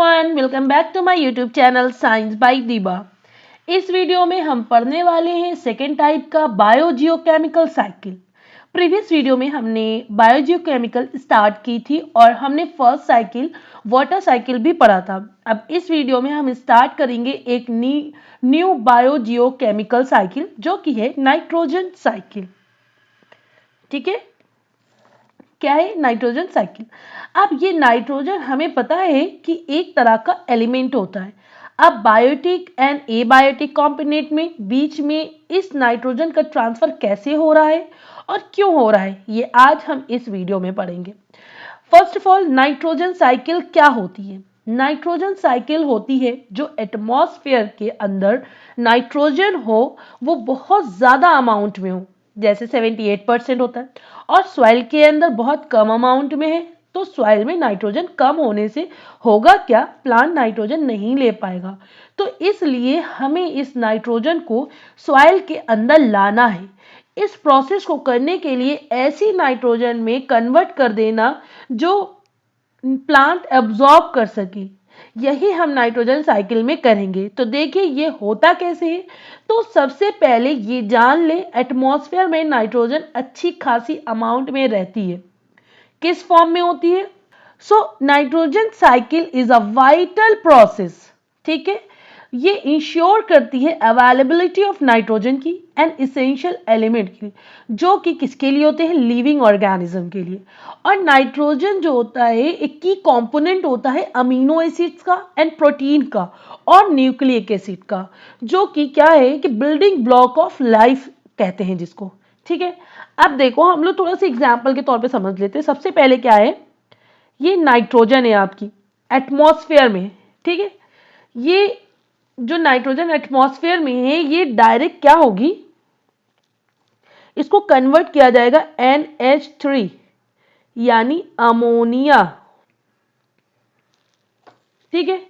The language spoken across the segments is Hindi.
Everyone, welcome back to my YouTube channel science by Deeba. इस वीडियो में हम पढ़ने वाले हैं सेकेंड टाइप का बायोजियोकेमिकल साइकिल। प्रीवियस वीडियो में हमने बायोजियोकेमिकल स्टार्ट की थी और हमने फर्स्ट साइकिल वाटर साइकिल भी पढ़ा था। अब इस वीडियो में हम स्टार्ट करेंगे एक न्यू बायोजियोकेमिकल साइकिल जो कि है नाइट्रोजन साइकिल। ठीक है, क्या है नाइट्रोजन साइकिल। अब ये नाइट्रोजन हमें पता है कि एक तरह का एलिमेंट होता है। अब बायोटिक एंड एबायोटिक कॉम्पोनेंट में बीच में इस नाइट्रोजन का ट्रांसफर कैसे हो रहा है और क्यों हो रहा है, ये आज हम इस वीडियो में पढ़ेंगे। First of all, nitrogen cycle क्या होती है? नाइट्रोजन साइकिल होती है जो एटमॉस्फेयर के अंदर नाइट्रोजन हो वो बहुत ज्यादा अमाउंट में हो, जैसे 78% होता है, और सॉइल के अंदर बहुत कम अमाउंट में है। तो सॉइल में नाइट्रोजन कम होने से होगा क्या, प्लांट नाइट्रोजन नहीं ले पाएगा। तो इसलिए हमें इस नाइट्रोजन को सॉइल के अंदर लाना है। इस प्रोसेस को करने के लिए ऐसी नाइट्रोजन में कन्वर्ट कर देना जो प्लांट एब्जॉर्ब कर सके, यही हम नाइट्रोजन साइकिल में करेंगे। तो देखिए ये होता कैसे है। तो सबसे पहले ये जान ले, एटमॉस्फेयर में नाइट्रोजन अच्छी खासी अमाउंट में रहती है। किस फॉर्म में होती है? Nitrogen cycle is a vital process. ठीक है, ये इंश्योर करती है अवेलेबिलिटी ऑफ नाइट्रोजन की एंड इसेंशियल एलिमेंट की, जो कि किसके लिए होते हैं? लिविंग ऑर्गेनिज्म के लिए। और नाइट्रोजन जो होता है एक की कंपोनेंट होता है अमीनो एसिड्स का एंड प्रोटीन का और न्यूक्लिक एसिड का, जो कि क्या है कि बिल्डिंग ब्लॉक ऑफ लाइफ कहते हैं जिसको। ठीक है, अब देखो हम लोग थोड़ा सा एग्जाम्पल के तौर पे समझ लेते हैं। सबसे पहले क्या है, ये नाइट्रोजन है आपकी एटमॉस्फेयर में। ठीक है, ये जो नाइट्रोजन एटमॉस्फेयर में है ये डायरेक्ट क्या होगी, इसको कन्वर्ट किया जाएगा NH3 यानी अमोनिया। ठीक है,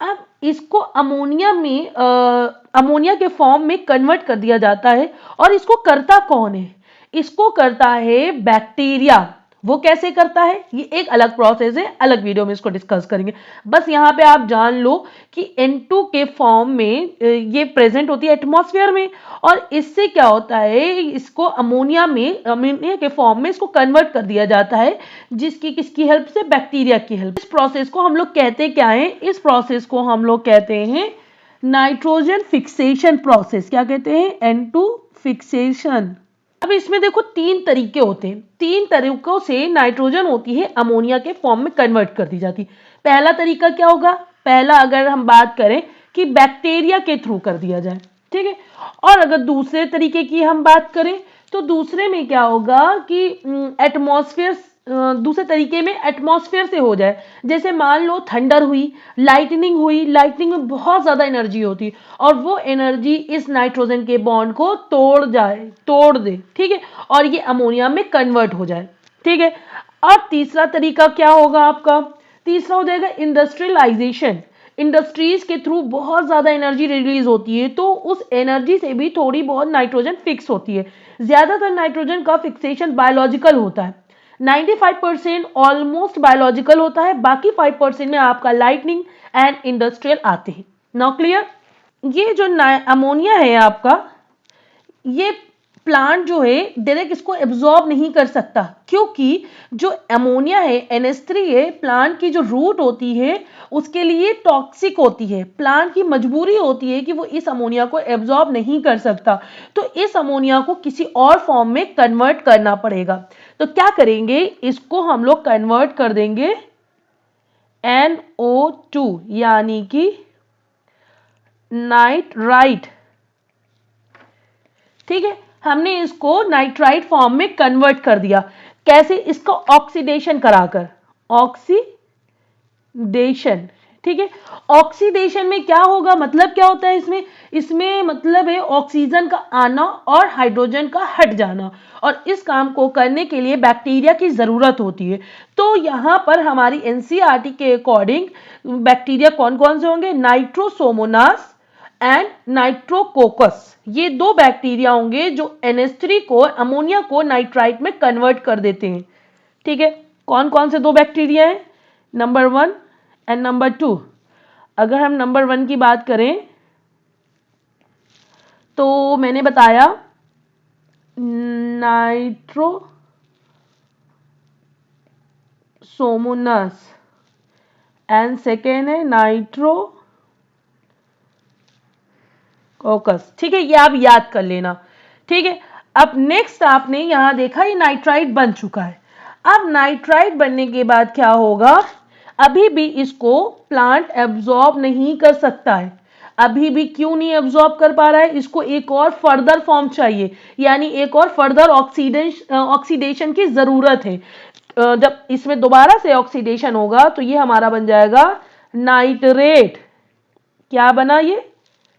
अब इसको अमोनिया के फॉर्म में कन्वर्ट कर दिया जाता है। और इसको करता कौन है? इसको करता है बैक्टीरिया। वो कैसे करता है ये एक अलग प्रोसेस है, अलग वीडियो में इसको डिस्कस करेंगे। बस यहाँ पे आप जान लो कि N2 के फॉर्म में ये प्रेजेंट होती है एटमॉस्फेयर में, और इससे क्या होता है, इसको अमोनिया के फॉर्म में इसको कन्वर्ट कर दिया जाता है, जिसकी किसकी हेल्प से? बैक्टीरिया की हेल्प। इस प्रोसेस को हम लोग कहते क्या है? इस प्रोसेस को हम लोग कहते हैं नाइट्रोजन फिक्सेशन प्रोसेस। क्या कहते हैं? N2 fixation. अब इसमें देखो तीन तरीके होते हैं, तीन तरीकों से नाइट्रोजन होती है अमोनिया के फॉर्म में कन्वर्ट कर दी जाती। पहला तरीका क्या होगा? पहला अगर हम बात करें कि बैक्टीरिया के थ्रू कर दिया जाए। ठीक है, और अगर दूसरे तरीके की हम बात करें तो दूसरे में क्या होगा कि एटमॉस्फेयर, दूसरे तरीके में एटमॉस्फेयर से हो जाए। जैसे मान लो थंडर हुई, लाइटनिंग में बहुत ज्यादा एनर्जी होती है और वो एनर्जी इस नाइट्रोजन के बॉन्ड को तोड़ दे। ठीक है, और ये अमोनिया में कन्वर्ट हो जाए। ठीक है, और तीसरा तरीका क्या होगा आपका? तीसरा हो जाएगा इंडस्ट्रियलाइजेशन। इंडस्ट्रीज के थ्रू बहुत ज्यादा एनर्जी रिलीज होती है, तो उस एनर्जी से भी थोड़ी बहुत नाइट्रोजन फिक्स होती है। ज्यादातर नाइट्रोजन का फिक्सेशन बायोलॉजिकल होता है, 95% ऑलमोस्ट बायोलॉजिकल होता है, बाकी 5% में आपका लाइटनिंग एंड इंडस्ट्रियल आते हैं। Now clear? ये जो अमोनिया है आपका, ये प्लांट जो है डायरेक्ट इसको एब्जॉर्ब नहीं कर सकता, क्योंकि जो अमोनिया है NH3 है, प्लांट की जो रूट होती है उसके लिए टॉक्सिक होती है। प्लांट की मजबूरी होती है कि वो इस अमोनिया को एब्जॉर्ब नहीं कर सकता, तो इस अमोनिया को किसी और फॉर्म में कन्वर्ट करना पड़ेगा। तो क्या करेंगे, इसको हम लोग कन्वर्ट कर देंगे NO2 यानी कि नाइट्राइट। ठीक है, हमने इसको नाइट्राइट फॉर्म में कन्वर्ट कर दिया। कैसे? इसको ऑक्सीडेशन कराकर, ऑक्सीडेशन। ठीक है, ऑक्सीडेशन में क्या होगा, मतलब क्या होता है इसमें मतलब है ऑक्सीजन का आना और हाइड्रोजन का हट जाना, और इस काम को करने के लिए बैक्टीरिया की जरूरत होती है। तो यहां पर हमारी NCERT के अकॉर्डिंग बैक्टीरिया कौन कौन से होंगे? Nitrosomonas and Nitrococcus. ये दो बैक्टीरिया होंगे जो NH3 को, अमोनिया को नाइट्राइट में कन्वर्ट कर देते हैं। ठीक है, कौन कौन से दो बैक्टीरिया हैं? Number 1 and number 2। अगर हम नंबर 1 की बात करें तो मैंने बताया नाइट्रोसोमोनास एंड सेकेंड है नाइट्रोकोकस। ठीक है, ये आप याद कर लेना। ठीक है, अब नेक्स्ट आपने यहां देखा ये नाइट्राइट बन चुका है। अब नाइट्राइट बनने के बाद क्या होगा, अभी भी इसको प्लांट एब्जॉर्ब नहीं कर सकता है। अभी भी क्यों नहीं एब्जॉर्ब कर पा रहा है, इसको एक और फर्दर फॉर्म चाहिए, यानी एक और फर्दर ऑक्सीडेशन की जरूरत है। जब इसमें दोबारा से ऑक्सीडेशन होगा तो ये हमारा बन जाएगा नाइट्रेट। क्या बना ये,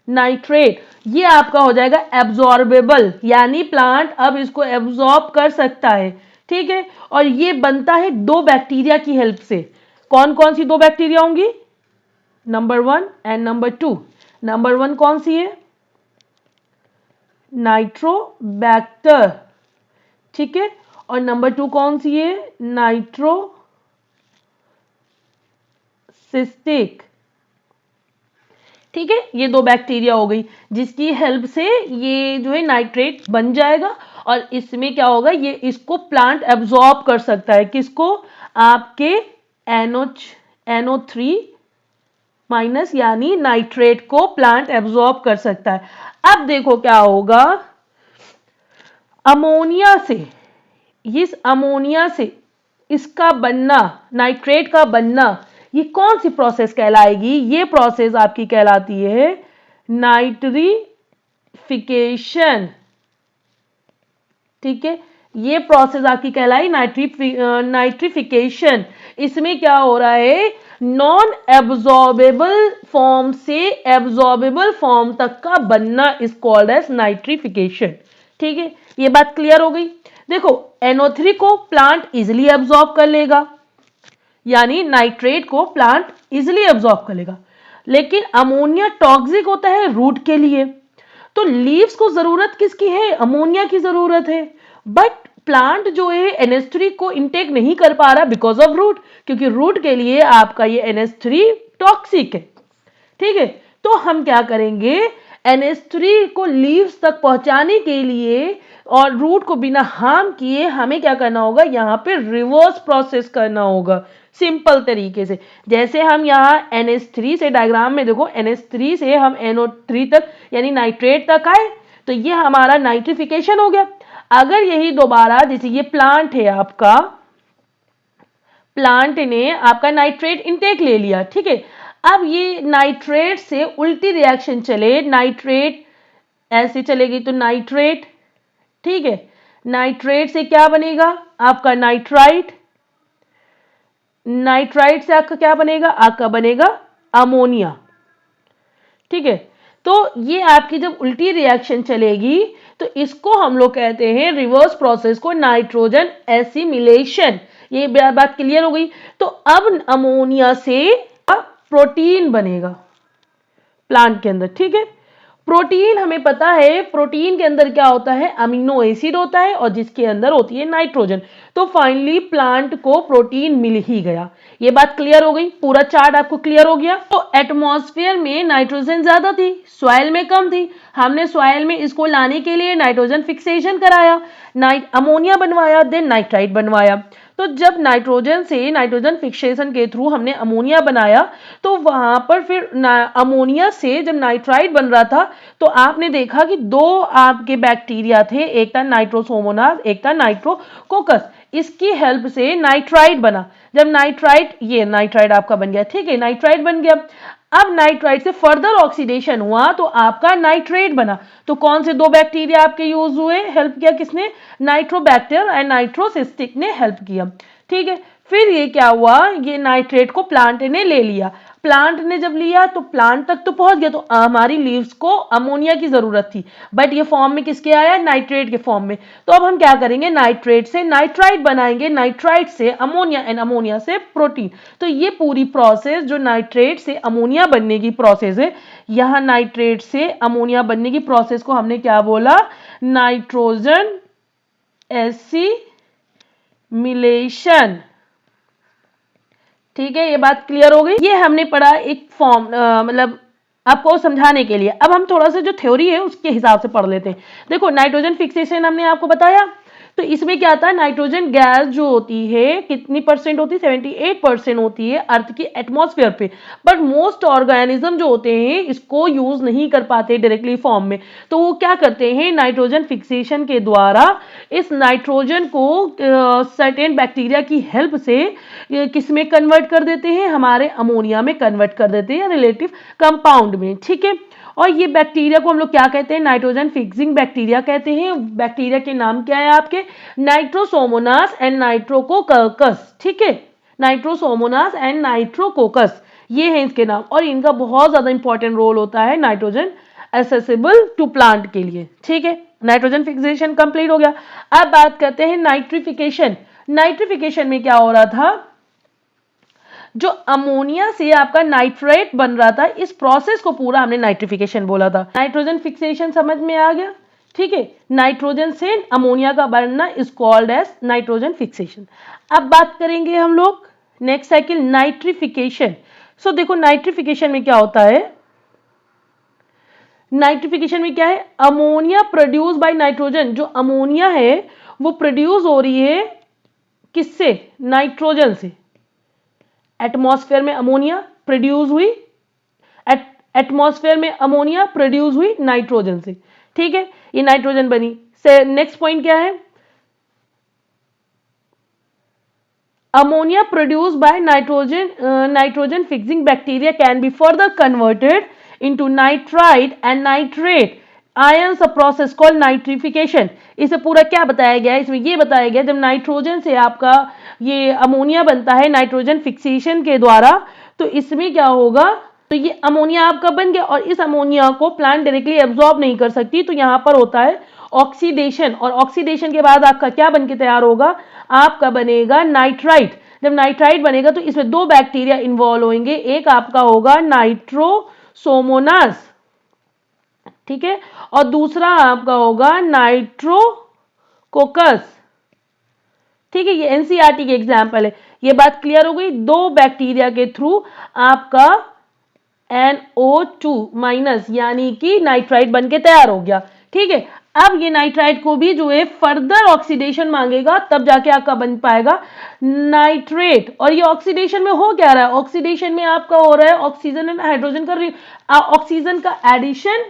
नाइट्रेट। ये आपका हो जाएगा एब्जॉर्बेबल, यानी प्लांट अब इसको एब्जॉर्ब कर सकता है। ठीक है, और ये बनता है दो बैक्टीरिया की हेल्प से। कौन कौन सी दो बैक्टीरिया होंगी, नंबर 1 एंड नंबर 2। नंबर 1 कौन सी है, नाइट्रोबैक्टर। ठीक है, और नंबर 2 कौन सी है, नाइट्रोसिस्टिक। ठीक है, ये दो बैक्टीरिया हो गई जिसकी हेल्प से ये जो है नाइट्रेट बन जाएगा, और इसमें क्या होगा, ये इसको प्लांट एब्जॉर्ब कर सकता है। किसको, आपके NO3 माइनस यानी नाइट्रेट को प्लांट एब्जॉर्ब कर सकता है। अब देखो क्या होगा, अमोनिया से, इस अमोनिया से इसका बनना, नाइट्रेट का बनना, ये कौन सी प्रोसेस कहलाएगी, ये प्रोसेस आपकी कहलाती है नाइट्रिफिकेशन। ठीक है, ये प्रोसेस आपकी कहलाई नाइट्रिफिकेशन। इसमें क्या हो रहा है, नॉन एब्जॉर्बेबल फॉर्म से एब्जॉर्बेबल फॉर्म तक का बनना इज कॉल्ड एज नाइट्रिफिकेशन। ठीक है, ये बात क्लियर हो गई। देखो NO3 को प्लांट इजिली एब्जॉर्ब कर लेगा, यानी नाइट्रेट को प्लांट इजिली एब्जॉर्ब कर लेगा, लेकिन अमोनिया टॉक्सिक होता है रूट के लिए। तो लीव्स को जरूरत किसकी है, अमोनिया की जरूरत है, बट प्लांट जो है NH3 को इंटेक नहीं कर पा रहा बिकॉज ऑफ रूट, क्योंकि रूट के लिए आपका ये NH3 टॉक्सिक है। ठीक है, तो हम क्या करेंगे, NH3 को लीव्स तक पहुंचाने के लिए और रूट को बिना हार्म किए हमें क्या करना होगा, यहाँ पे रिवर्स प्रोसेस करना होगा सिंपल तरीके से। जैसे हम यहाँ NH3 से, डायग्राम में देखो NH3 से हम NO3 तक यानी नाइट्रेट तक आए, तो ये हमारा नाइट्रिफिकेशन हो गया। अगर यही दोबारा, जैसे ये प्लांट है आपका, प्लांट ने आपका नाइट्रेट इनटेक ले लिया, ठीक है, अब ये नाइट्रेट से उल्टी रिएक्शन चले, नाइट्रेट ऐसे चलेगी तो नाइट्रेट, ठीक है, नाइट्रेट से क्या बनेगा आपका नाइट्राइट, नाइट्राइट से आपका क्या बनेगा, आपका बनेगा अमोनिया। ठीक है, तो ये आपकी जब उल्टी रिएक्शन चलेगी तो इसको हम लोग कहते हैं, रिवर्स प्रोसेस को, नाइट्रोजन एसिमिलेशन। ये बात क्लियर हो गई। तो अब अमोनिया से प्रोटीन बनेगा प्लांट के अंदर। ठीक है, प्रोटीन हमें पता है, प्रोटीन के अंदर क्या होता है, अमीनो एसिड होता है और जिसके अंदर होती है नाइट्रोजन। तो फाइनली प्लांट को प्रोटीन मिल ही गया। ये बात क्लियर हो गई, पूरा चार्ट आपको क्लियर हो गया। तो एटमॉस्फेयर में नाइट्रोजन ज्यादा थी, सॉइल में कम थी, हमने सॉइल में इसको लाने के लिए नाइट्रोजन फिक्सेशन कराया, अमोनिया बनवाया, देन नाइट्राइट बनवाया। तो जब नाइट्रोजन से नाइट्रोजन फिक्सेशन के थ्रू हमने अमोनिया बनाया, तो वहां पर फिर अमोनिया से जब नाइट्राइट बन रहा था तो आपने देखा कि दो आपके बैक्टीरिया थे, एक था नाइट्रोसोमोनास, एक था नाइट्रोकोकस। इसकी हेल्प से नाइट्राइट बना। जब नाइट्राइट, ये नाइट्राइट आपका बन गया, ठीक है, नाइट्राइट बन गया। अब नाइट्राइट से फर्दर ऑक्सीडेशन हुआ तो आपका नाइट्रेट बना। तो कौन से दो बैक्टीरिया आपके यूज हुए, हेल्प किया किसने, नाइट्रोबैक्टर एंड नाइट्रोसिस्टिक ने हेल्प किया। ठीक है, फिर ये क्या हुआ, ये नाइट्रेट को प्लांट ने ले लिया। प्लांट ने जब लिया तो प्लांट तक तो पहुंच गया, तो हमारी लीव्स को अमोनिया की जरूरत थी, बट ये फॉर्म में किसके आया, नाइट्रेट के फॉर्म में। तो अब हम क्या करेंगे, नाइट्रेट से नाइट्राइट बनाएंगे, नाइट्राइट से अमोनिया एंड अमोनिया से प्रोटीन। तो ये पूरी प्रोसेस जो नाइट्रेट से अमोनिया बनने की प्रोसेस है, यहां नाइट्रेट से अमोनिया बनने की प्रोसेस को हमने क्या बोला, नाइट्रोजन एसिमिलेशन। ठीक है, ये बात क्लियर हो गई। ये हमने पढ़ा एक फॉर्म, मतलब आपको समझाने के लिए। अब हम थोड़ा सा जो थ्योरी है उसके हिसाब से पढ़ लेते हैं। देखो, नाइट्रोजन फिक्सेशन हमने आपको बताया, तो इसमें क्या था, नाइट्रोजन गैस जो होती है कितनी परसेंट होती है, 78% होती है अर्थ की एटमॉस्फेयर पे। बट मोस्ट ऑर्गेनिज्म जो होते हैं इसको यूज नहीं कर पाते डायरेक्टली फॉर्म में, तो वो क्या करते हैं, नाइट्रोजन फिक्सेशन के द्वारा इस नाइट्रोजन को सर्टेन बैक्टीरिया की हेल्प से किस में कन्वर्ट कर देते हैं, हमारे अमोनिया में कन्वर्ट कर देते हैं रिलेटिव कंपाउंड में। ठीक है, और ये बैक्टीरिया को हम लोग क्या कहते हैं, नाइट्रोजन फिक्सिंग बैक्टीरिया कहते हैं। बैक्टीरिया के नाम क्या है आपके, नाइट्रोसोमोनास एंड नाइट्रोकोकस। ठीक है, नाइट्रोसोमोनास एंड नाइट्रोकोकस, ये है इसके नाम, और इनका बहुत ज्यादा इंपॉर्टेंट रोल होता है नाइट्रोजन एसेसिबल टू प्लांट के लिए। ठीक है, नाइट्रोजन फिक्सेशन कंप्लीट हो गया। अब बात करते हैं नाइट्रिफिकेशन। नाइट्रिफिकेशन में क्या हो रहा था, जो अमोनिया से आपका नाइट्रेट बन रहा था, इस प्रोसेस को पूरा हमने नाइट्रिफिकेशन बोला था। नाइट्रोजन फिक्सेशन समझ में आ गया। ठीक है, नाइट्रोजन से अमोनिया का बनना is called as nitrogen fixation. अब बात करेंगे हम लोग नेक्स्ट साइकिल, नाइट्रिफिकेशन। सो देखो, नाइट्रिफिकेशन में क्या होता है, नाइट्रिफिकेशन में क्या है, अमोनिया प्रोड्यूस बाय नाइट्रोजन। जो अमोनिया है वो प्रोड्यूस हो रही है किससे, नाइट्रोजन से। एटमॉस्फेयर में अमोनिया प्रोड्यूस हुई, एटमॉस्फेयर में अमोनिया प्रोड्यूस हुई नाइट्रोजन से। ठीक है, ये नाइट्रोजन बनी। से नेक्स्ट पॉइंट क्या है, ammonia produce by nitrogen, nitrogen fixing bacteria can be further converted into nitrite and nitrate ions, a process called nitrification. इसे पूरा क्या बताया गया है, इसमें ये बताया गया जब नाइट्रोजन से आपका ये अमोनिया बनता है नाइट्रोजन फिक्सेशन के द्वारा, तो इसमें क्या होगा, तो ये अमोनिया आपका बन गया, और इस अमोनिया को प्लांट डायरेक्टली एब्जॉर्ब नहीं कर सकती, तो यहां पर होता है ऑक्सीडेशन, और ऑक्सीडेशन के बाद आपका क्या बन के तैयार होगा, आपका बनेगा नाइट्राइट। जब नाइट्राइट बनेगा तो इसमें दो बैक्टीरिया इन्वॉल्व होंगे, एक आपका होगा नाइट्रोसोमोनास, ठीक है, और दूसरा आपका होगा नाइट्रोकोकस। ठीक है, ये एनसीईआरटी के एग्जाम्पल है। ये बात क्लियर हो गई, दो बैक्टीरिया के थ्रू आपका NO2 माइनस यानी कि नाइट्राइट बन के तैयार हो गया। ठीक है, अब ये नाइट्राइट को भी जो है फर्दर ऑक्सीडेशन मांगेगा, तब जाके आपका बन पाएगा नाइट्रेट। और ये ऑक्सीडेशन में हो क्या रहा है, ऑक्सीडेशन में आपका हो रहा है ऑक्सीजन एंड हाइड्रोजन का ऑक्सीजन का एडिशन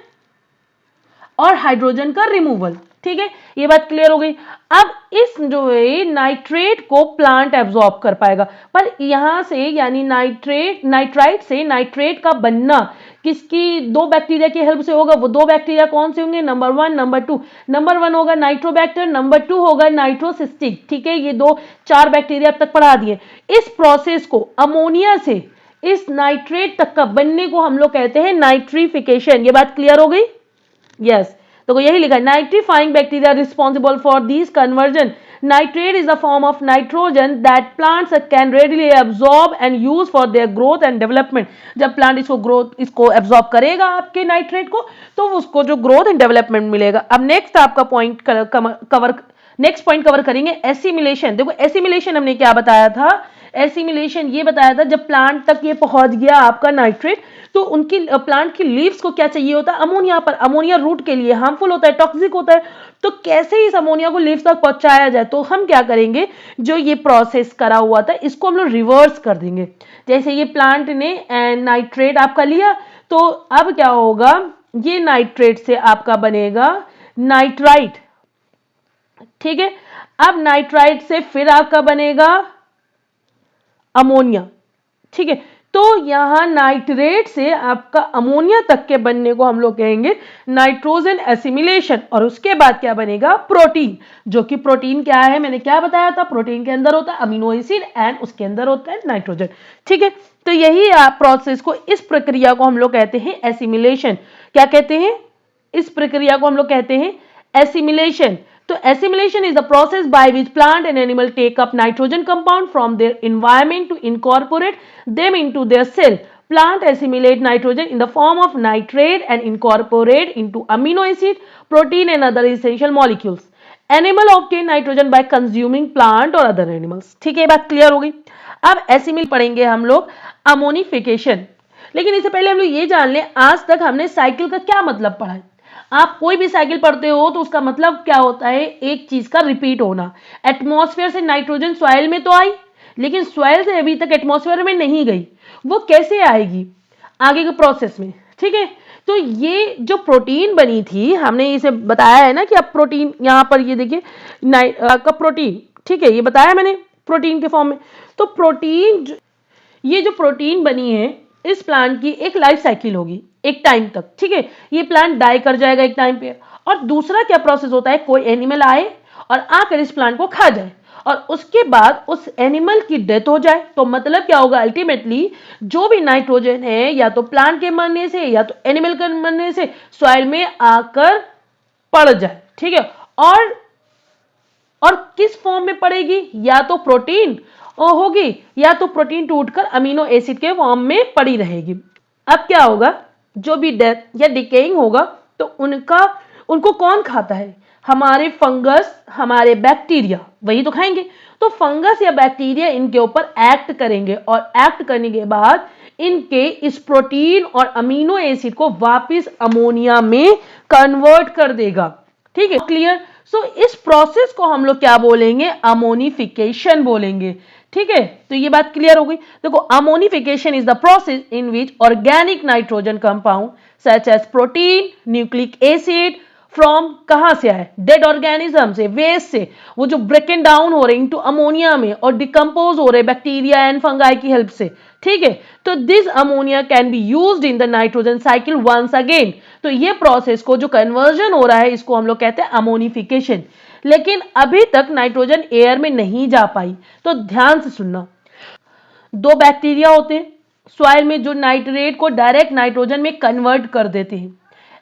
और हाइड्रोजन का रिमूवल। ठीक है, ये बात क्लियर हो गई। अब इस जो है नाइट्रेट को प्लांट एब्जॉर्ब कर पाएगा, पर यहां से यानी नाइट्राइट से नाइट्रेट का बनना किसकी, दो बैक्टीरिया की हेल्प से होगा। वो दो बैक्टीरिया कौन से होंगे, नंबर 1 नंबर 2। नंबर 1 होगा नाइट्रोबैक्टर, नंबर 2 होगा नाइट्रोसिस्टिक। ठीक है, ये दो 4 बैक्टीरिया अब तक पढ़ा दिए। इस प्रोसेस को अमोनिया से इस नाइट्रेट तक का बनने को हम लोग कहते हैं नाइट्रिफिकेशन। ये बात क्लियर हो गई, यस। तो यही लिखा है, nitrifying bacteria responsible for this conversion. Nitrate is a form of nitrogen that plants can readily absorb and use for their growth and development. जब प्लांट इसको एब्जॉर्ब करेगा आपके नाइट्रेट को, तो उसको जो ग्रोथ एंड डेवलपमेंट मिलेगा। अब नेक्स्ट आपका पॉइंट नेक्स्ट पॉइंट कवर करेंगे, एसिमिलेशन। देखो, एसिमिलेशन हमने क्या बताया था, एसिमिलेशन ये बताया था जब प्लांट तक ये पहुंच गया आपका नाइट्रेट, तो उनकी प्लांट की लीव्स को क्या चाहिए होता है, अमोनिया। पर अमोनिया रूट के लिए हार्मफुल होता है, टॉक्सिक होता है, तो कैसे इस अमोनिया को लीव्स तक पहुंचाया जाए, तो हम क्या करेंगे, जो ये प्रोसेस करा हुआ था इसको हम लोग रिवर्स कर देंगे। जैसे ये प्लांट ने नाइट्रेट आपका लिया, तो अब क्या होगा, ये नाइट्रेट से आपका बनेगा नाइट्राइट। ठीक है, अब नाइट्राइट से फिर आपका बनेगा अमोनिया। ठीक है, तो यहां नाइट्रेट से आपका अमोनिया तक के बनने को हम लोग कहेंगे नाइट्रोजन एसिमिलेशन। और उसके बाद क्या बनेगा, प्रोटीन। जो कि प्रोटीन क्या है, मैंने क्या बताया था, प्रोटीन के अंदर होता है अमीनो एसिड एंड उसके अंदर होता है नाइट्रोजन। ठीक है, तो यही प्रोसेस को, इस प्रक्रिया को हम लोग कहते हैं एसिमिलेशन। क्या कहते हैं, इस प्रक्रिया को हम लोग कहते हैं एसिमिलेशन। तो assimilation is the process by which plant and animal take up nitrogen compound from their environment to incorporate them into their cell. Plant assimilate nitrogen in the form of nitrate and incorporate into amino acid, protein and other essential molecules. Animal obtain nitrogen by consuming plant or other animals. ठीक है, बात क्लियर हो गई। अब ऐसे में पढ़ेंगे हम लोग अमोनिफिकेशन। लेकिन इससे पहले हम लोग ये जान लें, आज तक हमने साइकिल का क्या मतलब पढ़ा है। आप कोई भी साइकिल पढ़ते हो तो उसका मतलब क्या होता है, एक चीज का रिपीट होना। एटमॉस्फेयर से नाइट्रोजन सॉइल में तो आई, लेकिन सॉइल से अभी तक एटमॉस्फेयर में नहीं गई, वो कैसे आएगी आगे के प्रोसेस में, ठीक है। तो ये जो प्रोटीन बनी थी, हमने इसे बताया है ना कि अब प्रोटीन यहां पर ये देखिए का प्रोटीन, ठीक है, ये बताया मैंने प्रोटीन के फॉर्म में। तो प्रोटीन, ये जो प्रोटीन बनी है इस प्लांट की एक लाइफ साइकिल होगी एक टाइम तक, ठीक है। ये प्लांट डाई कर जाएगा एक टाइम पे, और दूसरा क्या प्रोसेस होता है, कोई एनिमल आए और आकर इस प्लांट को खा जाए और उसके बाद उस एनिमल की डेथ हो जाए। तो मतलब क्या होगा, अल्टीमेटली जो भी नाइट्रोजन है या तो प्लांट के मरने से या तो एनिमल के मरने से सॉइल में आकर पड़ जाए, ठीक है। और किस फॉर्म में पड़ेगी, या तो प्रोटीन होगी या तो प्रोटीन टूटकर अमीनो एसिड के फॉर्म में पड़ी रहेगी। अब क्या होगा, जो भी डेथ या डिकेइंग होगा तो उनको कौन खाता है, हमारे फंगस, हमारे बैक्टीरिया, वही तो खाएंगे। तो फंगस या बैक्टीरिया इनके ऊपर एक्ट करेंगे और एक्ट करने के बाद इनके इस प्रोटीन और अमीनो एसिड को वापस अमोनिया में कन्वर्ट कर देगा, ठीक है, क्लियर। सो इस प्रोसेस को हम लोग क्या बोलेंगे, अमोनिफिकेशन बोलेंगे, ठीक है। तो ये बात क्लियर हो गई। देखो, ammonification is the process in which organic nitrogen compound such as protein, nucleic acid from, कहां से आए, डेड ऑर्गेनिज्म से, वेस्ट से, वो जो ब्रेकन डाउन हो रहे इनटू अमोनिया में और डिकम्पोज हो रहे बैक्टीरिया एंड फंगाई की हेल्प से, ठीक है। तो this ammonia can be used in the nitrogen cycle once again. तो ये प्रोसेस को जो कन्वर्जन हो रहा है इसको हम लोग कहते हैं अमोनिफिकेशन। लेकिन अभी तक नाइट्रोजन एयर में नहीं जा पाई। तो ध्यान से सुनना, दो बैक्टीरिया होते हैं सॉइल में जो नाइट्रेट को डायरेक्ट नाइट्रोजन में कन्वर्ट कर देते हैं,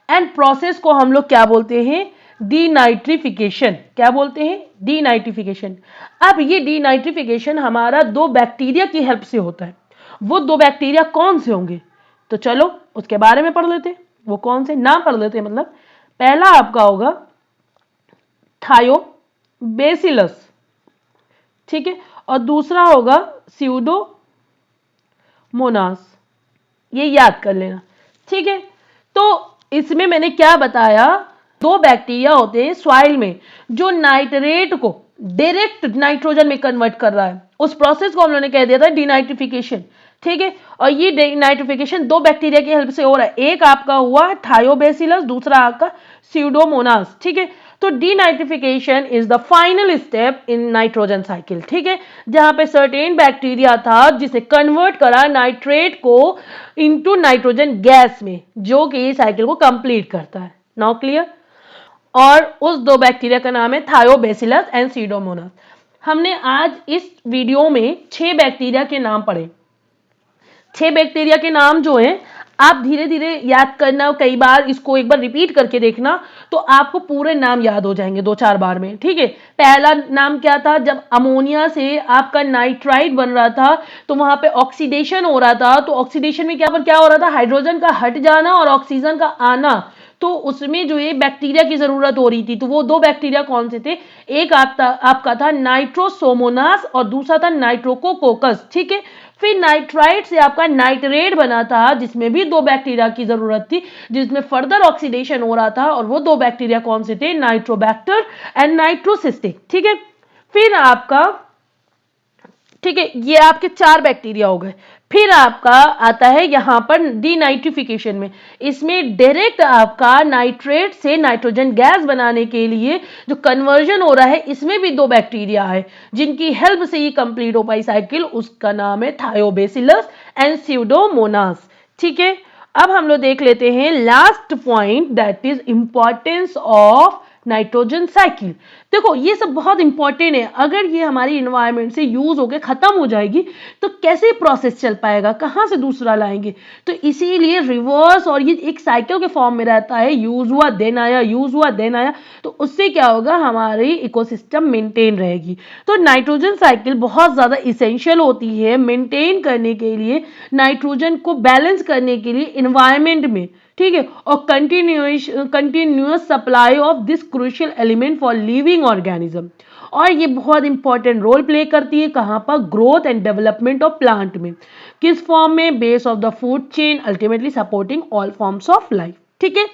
एंड प्रोसेस को हम लोग क्या बोलते हैं, डीनाइट्रिफिकेशन। क्या बोलते हैं, डीनाइट्रिफिकेशन। अब ये डीनाइट्रिफिकेशन हमारा दो बैक्टीरिया की हेल्प से होता है। वो दो बैक्टीरिया कौन से होंगे, तो चलो उसके बारे में पढ़ लेते हैं। वो कौन से, नाम पढ़ लेते हैं। मतलब पहला आपका होगा थायोबैसिलस, ठीक है, और दूसरा होगा स्यूडोमोनास। ये याद कर लेना, ठीक है। तो इसमें मैंने क्या बताया, दो बैक्टीरिया होते हैं सॉइल में जो नाइट्रेट को डायरेक्ट नाइट्रोजन में कन्वर्ट कर रहा है। उस प्रोसेस को हम लोगों ने कह दिया था डीनाइट्रिफिकेशन, ठीक है। और ये डीनाइट्रिफिकेशन दो बैक्टीरिया की हेल्प से हो रहा है। एक आपका हुआ थायोबैसिलस, दूसरा आपका स्यूडोमोनास, ठीक है। तो denitrification is the final step in nitrogen cycle, ठीक है, जहां पे सर्टेन बैक्टीरिया था जिसे कन्वर्ट करा नाइट्रेट को इनटू नाइट्रोजन गैस में, जो कि साइकिल को कंप्लीट करता है। Now clear. और उस दो बैक्टीरिया का नाम है थायोबैसिलस एंड स्यूडोमोनास। हमने आज इस वीडियो में 6 बैक्टीरिया के नाम पढ़े। 6 बैक्टीरिया के नाम जो हैं आप धीरे धीरे याद करना, कई बार इसको एक बार रिपीट करके देखना तो आपको पूरे नाम याद हो जाएंगे 2-4 बार में, ठीक है। पहला नाम क्या था, जब अमोनिया से आपका नाइट्राइट बन रहा था तो वहां पे ऑक्सीडेशन हो रहा था। तो ऑक्सीडेशन में क्या हो रहा था, हाइड्रोजन का हट जाना और ऑक्सीजन का आना। तो उसमें जो ये बैक्टीरिया की जरूरत हो रही थी, तो वो दो बैक्टीरिया कौन से थे, एक आपका था नाइट्रोसोमोनास और दूसरा था नाइट्रोकोकोकस, ठीक है। फिर नाइट्राइट से आपका नाइट्रेट बना था जिसमें भी दो बैक्टीरिया की जरूरत थी, जिसमें फर्दर ऑक्सीडेशन हो रहा था, और वो दो बैक्टीरिया कौन से थे, नाइट्रोबैक्टर एंड नाइट्रोसिस्टिक, ठीक है। फिर आपका, ठीक है, ये आपके 4 बैक्टीरिया हो गए। फिर आपका आता है यहां पर डीनाइट्रिफिकेशन में, इसमें डायरेक्ट आपका नाइट्रेट से नाइट्रोजन गैस बनाने के लिए जो कन्वर्जन हो रहा है, इसमें भी 2 बैक्टीरिया है जिनकी हेल्प से ये कंप्लीट हो पाई साइकिल। उसका नाम है थायोबैसिलस एंड स्यूडोमोनास, ठीक है। अब हम लोग देख लेते हैं last point, that is importance of nitrogen cycle. देखो ये सब बहुत इंपॉर्टेंट है। अगर ये हमारी इन्वायरमेंट से यूज होकर खत्म हो जाएगी तो कैसे प्रोसेस चल पाएगा, कहां से दूसरा लाएंगे। तो इसीलिए रिवर्स, और ये एक साइकिल के फॉर्म में रहता है, यूज हुआ देन आया, यूज हुआ देन आया। तो उससे क्या होगा, हमारी इकोसिस्टम मेंटेन रहेगी। तो नाइट्रोजन साइकिल बहुत ज्यादा इसेंशियल होती है मेंटेन करने के लिए, नाइट्रोजन को बैलेंस करने के लिए इन्वायरमेंट में, ठीक है। और continuous supply of this crucial element for living organism. और ये बहुत इंपॉर्टेंट रोल प्ले करती है कहाँ पर, growth and development of plant में, किस फॉर्म में, base of the food chain, ultimately supporting all forms of life. ठीक है,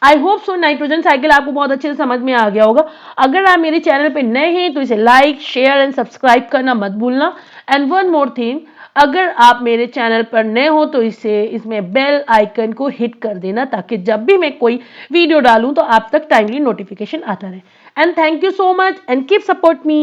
I hope so nitrogen cycle आपको बहुत अच्छे से समझ में आ गया होगा। अगर आप मेरे चैनल पे नए हैं तो इसे लाइक, शेयर एंड सब्सक्राइब करना मत भूलना। एंड वन मोर थिंग, अगर आप मेरे चैनल पर नए हो तो इसमें बेल आइकन को हिट कर देना, ताकि जब भी मैं कोई वीडियो डालूं तो आप तक टाइमली नोटिफिकेशन आता रहे। And thank you so much and keep support me.